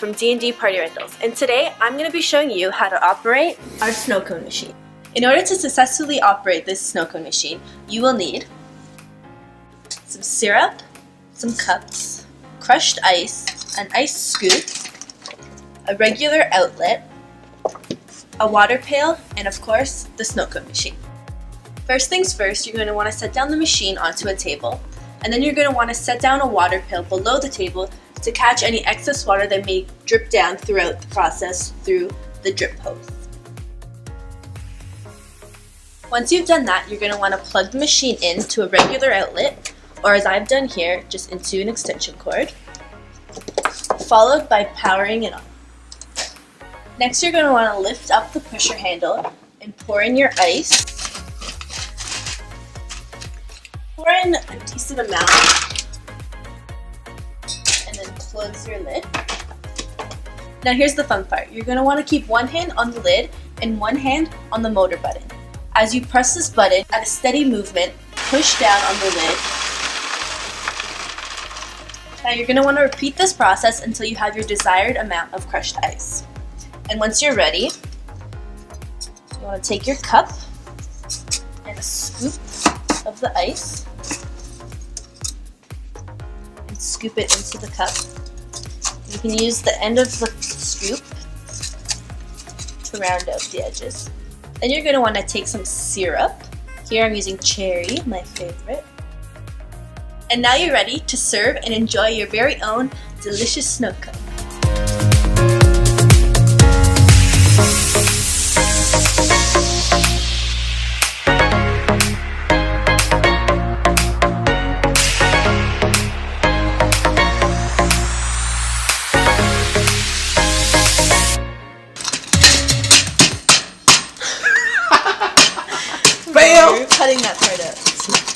from D&D Party Rentals, and today I'm going to be showing you how to operate our Sno-Cone Machine. In order to successfully operate this Sno-Cone Machine, you will need some syrup, some cups, crushed ice, an ice scoop, a regular outlet, a water pail, and of course, the Sno-Cone Machine. First things first, you're going to want to set down the machine onto a table, and then you're going to want to set down a water pail below the table to catch any excess water that may drip down throughout the process through the drip hose. Once you've done that, you're going to want to plug the machine into a regular outlet, or as I've done here, just into an extension cord, followed by powering it on. Next, you're going to want to lift up the pusher handle and pour in your ice. Pour in a decent amount and then close your lid. Now here's the fun part. You're going to want to keep one hand on the lid and one hand on the motor button. As you press this button, at a steady movement, push down on the lid. Now you're going to want to repeat this process until you have your desired amount of crushed ice. And once you're ready, you want to take your cup and a scoop of the ice and scoop it into the cup. You can use the end of the scoop to round out the edges. Then you're going to want to take some syrup. Here I'm using cherry, my favorite. And now you're ready to serve and enjoy your very own delicious Sno-Cone. Fail! We're cutting that part out.